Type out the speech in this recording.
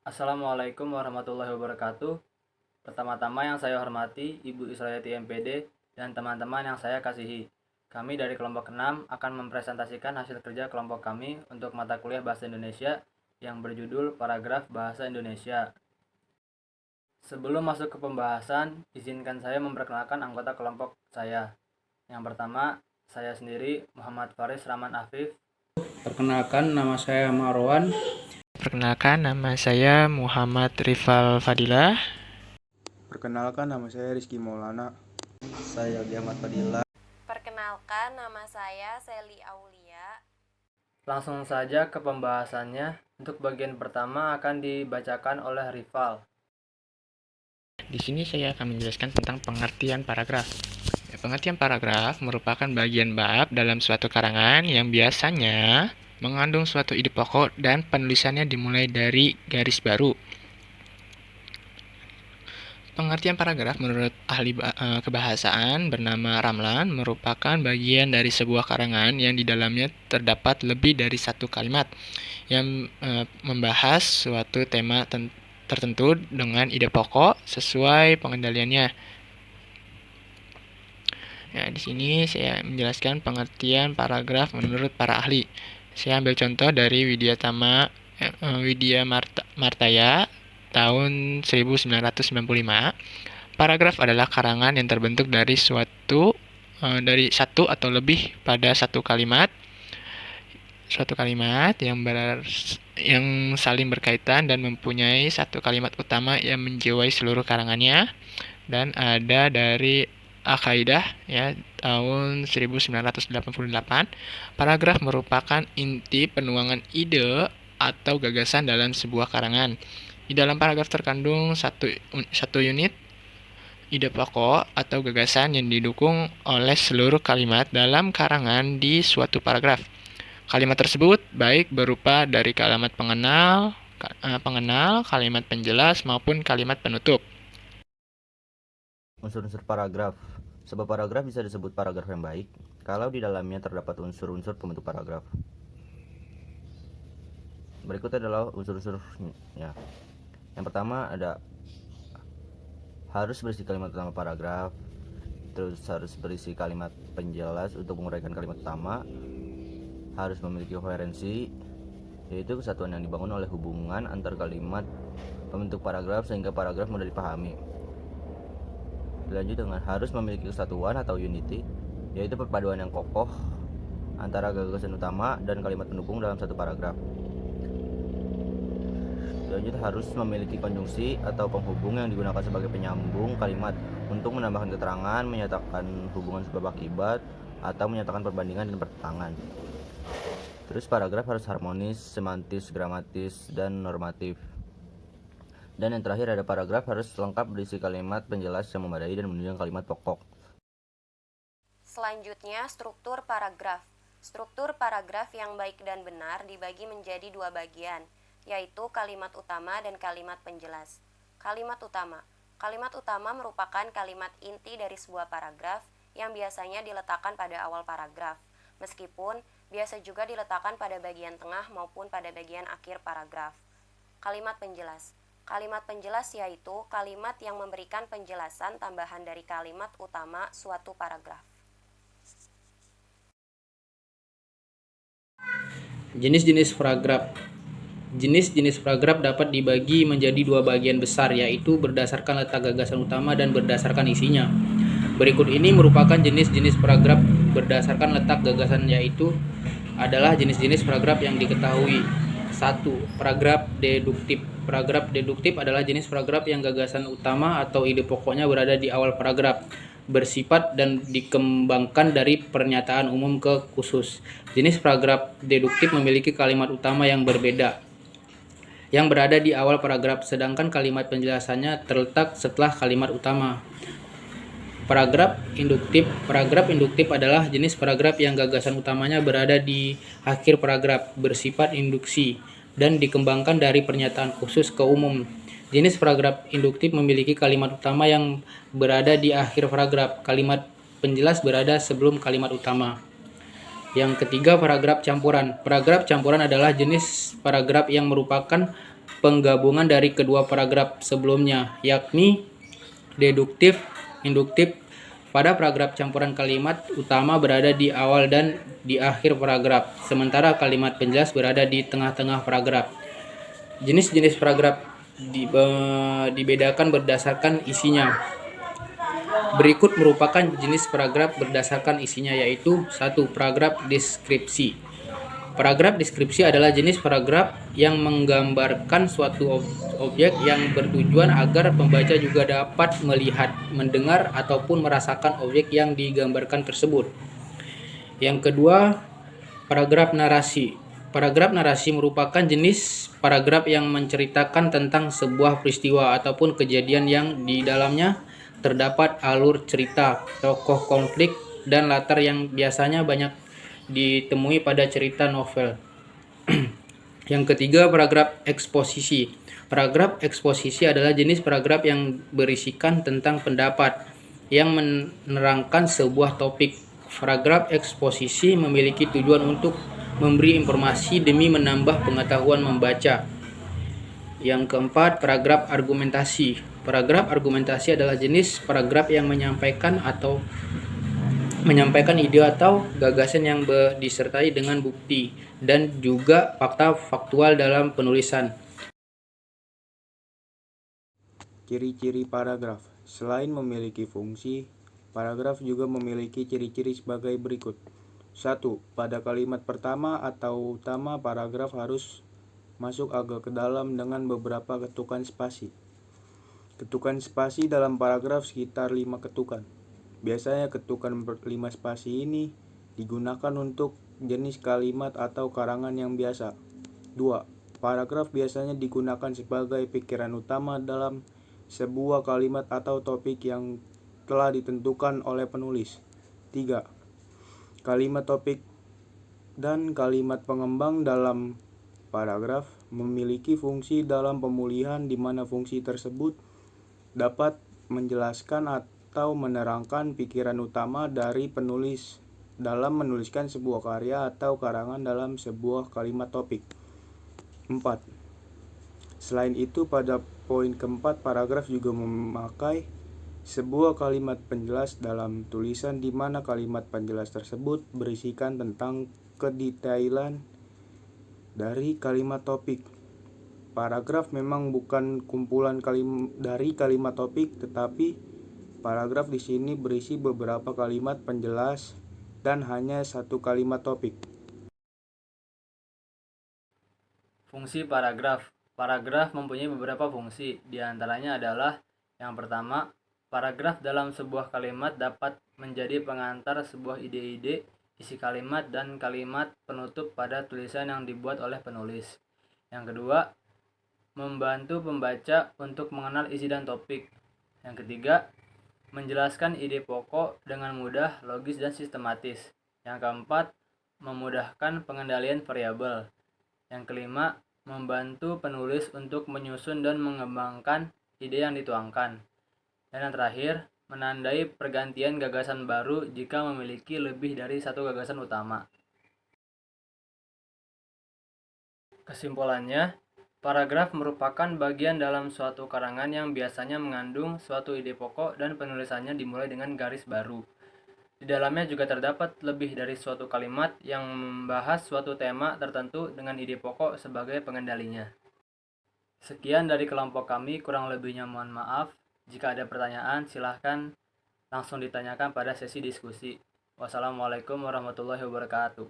Assalamualaikum warahmatullahi wabarakatuh. Pertama-tama yang saya hormati Ibu Israyati MPD dan teman-teman yang saya kasihi. Kami dari kelompok 6 akan mempresentasikan hasil kerja kelompok kami untuk mata kuliah Bahasa Indonesia yang berjudul Paragraf Bahasa Indonesia. Sebelum masuk ke pembahasan, izinkan saya memperkenalkan anggota kelompok saya. Yang pertama, saya sendiri Muhammad Faris Rahman Afif. Perkenalkan, nama saya Marwan. Perkenalkan, nama saya Muhammad Rifal Fadilah. Perkenalkan, nama saya Rizky Maulana. Saya Yogi Ahmad Fadilah. Perkenalkan, nama saya Seli Aulia. Langsung saja ke pembahasannya. Untuk bagian pertama akan dibacakan oleh Rifal. Di sini saya akan menjelaskan tentang pengertian paragraf. Pengertian paragraf merupakan bagian bab dalam suatu karangan yang biasanya mengandung suatu ide pokok dan penulisannya dimulai dari garis baru. Pengertian paragraf menurut ahli kebahasaan bernama Ramlan merupakan bagian dari sebuah karangan yang di dalamnya terdapat lebih dari satu kalimat yang membahas suatu tema tertentu dengan ide pokok sesuai pengendaliannya. Nah, di sini saya menjelaskan pengertian paragraf menurut para ahli. Saya ambil contoh dari Widya Martaya tahun 1995. Paragraf adalah karangan yang terbentuk dari satu atau lebih pada satu kalimat yang saling berkaitan dan mempunyai satu kalimat utama yang menjiwai seluruh karangannya, dan ada dari Al-Qaeda tahun 1988. Paragraf merupakan inti penuangan ide atau gagasan dalam sebuah karangan. Di dalam paragraf terkandung satu unit ide pokok atau gagasan yang didukung oleh seluruh kalimat dalam karangan di suatu paragraf. Kalimat tersebut baik berupa dari kalimat pengenal, kalimat penjelas, maupun kalimat penutup. Unsur-unsur paragraf. Sebuah paragraf bisa disebut paragraf yang baik kalau di dalamnya terdapat unsur-unsur pembentuk paragraf. Berikut adalah unsur-unsurnya. Yang pertama ada harus berisi kalimat utama paragraf, terus harus berisi kalimat penjelas untuk menguraikan kalimat utama, harus memiliki koherensi, yaitu kesatuan yang dibangun oleh hubungan antar kalimat pembentuk paragraf sehingga paragraf mudah dipahami. Dilanjut dengan harus memiliki kesatuan atau unity, yaitu perpaduan yang kokoh antara gagasan utama dan kalimat pendukung dalam satu paragraf. Dilanjut harus memiliki konjungsi atau penghubung yang digunakan sebagai penyambung kalimat untuk menambahkan keterangan, menyatakan hubungan sebab akibat, atau menyatakan perbandingan dan pertentangan. Terus paragraf harus harmonis, semantis, gramatis, dan normatif. Dan yang terakhir ada paragraf harus lengkap berisi kalimat penjelas yang memadai dan menunjang kalimat pokok. Selanjutnya, struktur paragraf. Struktur paragraf yang baik dan benar dibagi menjadi dua bagian, yaitu kalimat utama dan kalimat penjelas. Kalimat utama. Kalimat utama merupakan kalimat inti dari sebuah paragraf yang biasanya diletakkan pada awal paragraf, meskipun biasa juga diletakkan pada bagian tengah maupun pada bagian akhir paragraf. Kalimat penjelas. Kalimat penjelas yaitu kalimat yang memberikan penjelasan tambahan dari kalimat utama suatu paragraf. Jenis-jenis paragraf. Jenis-jenis paragraf dapat dibagi menjadi dua bagian besar, yaitu berdasarkan letak gagasan utama dan berdasarkan isinya. Berikut ini merupakan jenis-jenis paragraf berdasarkan letak gagasan, yaitu adalah jenis-jenis paragraf yang diketahui. 1. Paragraf deduktif. Paragraf deduktif adalah jenis paragraf yang gagasan utama atau ide pokoknya berada di awal paragraf, bersifat dan dikembangkan dari pernyataan umum ke khusus. Jenis paragraf deduktif memiliki kalimat utama yang berbeda yang berada di awal paragraf, sedangkan kalimat penjelasannya terletak setelah kalimat utama. Paragraf induktif. Paragraf induktif adalah jenis paragraf yang gagasan utamanya berada di akhir paragraf, bersifat induksi, dan dikembangkan dari pernyataan khusus ke umum. Jenis paragraf induktif memiliki kalimat utama yang berada di akhir paragraf, kalimat penjelas berada sebelum kalimat utama. Yang ketiga, paragraf campuran. Paragraf campuran adalah jenis paragraf yang merupakan penggabungan dari kedua paragraf sebelumnya, yakni deduktif, induktif. Pada paragraf campuran kalimat utama berada di awal dan di akhir paragraf, sementara kalimat penjelas berada di tengah-tengah paragraf. Jenis-jenis paragraf dibedakan berdasarkan isinya. Berikut merupakan jenis paragraf berdasarkan isinya, yaitu 1. Paragraf deskripsi. Paragraf deskripsi adalah jenis paragraf yang menggambarkan suatu objek yang bertujuan agar pembaca juga dapat melihat, mendengar, ataupun merasakan objek yang digambarkan tersebut. Yang kedua, paragraf narasi. Paragraf narasi merupakan jenis paragraf yang menceritakan tentang sebuah peristiwa ataupun kejadian yang di dalamnya terdapat alur cerita, tokoh konflik, dan latar yang biasanya banyak ditemui pada cerita novel. Yang ketiga, paragraf eksposisi. Paragraf eksposisi adalah jenis paragraf yang berisikan tentang pendapat yang menerangkan sebuah topik. Paragraf eksposisi memiliki tujuan untuk memberi informasi demi menambah pengetahuan membaca. Yang keempat, paragraf argumentasi. Paragraf argumentasi adalah jenis paragraf yang menyampaikan ide atau gagasan yang disertai dengan bukti dan juga fakta faktual dalam penulisan. Ciri-ciri paragraf. Selain memiliki fungsi, paragraf juga memiliki ciri-ciri sebagai berikut. 1. Pada kalimat pertama atau utama, paragraf harus masuk agak ke dalam dengan beberapa ketukan spasi. Ketukan spasi dalam paragraf sekitar 5 ketukan. Biasanya ketukan 5 spasi ini digunakan untuk jenis kalimat atau karangan yang biasa. 2. Paragraf biasanya digunakan sebagai pikiran utama dalam sebuah kalimat atau topik yang telah ditentukan oleh penulis. 3. Kalimat topik dan kalimat pengembang dalam paragraf memiliki fungsi dalam pemulihan di mana fungsi tersebut dapat menjelaskan atau menerangkan pikiran utama dari penulis dalam menuliskan sebuah karya atau karangan dalam sebuah kalimat topik. 4. Selain itu, pada poin keempat, paragraf juga memakai sebuah kalimat penjelas dalam tulisan di mana kalimat penjelas tersebut berisikan tentang kedetailan dari kalimat topik. Paragraf memang bukan kumpulan dari kalimat topik, tetapi paragraf di sini berisi beberapa kalimat penjelas dan hanya satu kalimat topik. Fungsi paragraf. Paragraf mempunyai beberapa fungsi, di antaranya adalah yang pertama, paragraf dalam sebuah kalimat dapat menjadi pengantar sebuah ide-ide, isi kalimat, dan kalimat penutup pada tulisan yang dibuat oleh penulis. Yang kedua, membantu pembaca untuk mengenal isi dan topik. Yang ketiga, menjelaskan ide pokok dengan mudah, logis, dan sistematis. Yang keempat, memudahkan pengendalian variabel. Yang kelima, membantu penulis untuk menyusun dan mengembangkan ide yang dituangkan. Dan yang terakhir, menandai pergantian gagasan baru jika memiliki lebih dari satu gagasan utama. Kesimpulannya, paragraf merupakan bagian dalam suatu karangan yang biasanya mengandung suatu ide pokok dan penulisannya dimulai dengan garis baru. Di dalamnya juga terdapat lebih dari suatu kalimat yang membahas suatu tema tertentu dengan ide pokok sebagai pengendalinya. Sekian dari kelompok kami, kurang lebihnya mohon maaf. Jika ada pertanyaan, silahkan langsung ditanyakan pada sesi diskusi. Wassalamualaikum warahmatullahi wabarakatuh.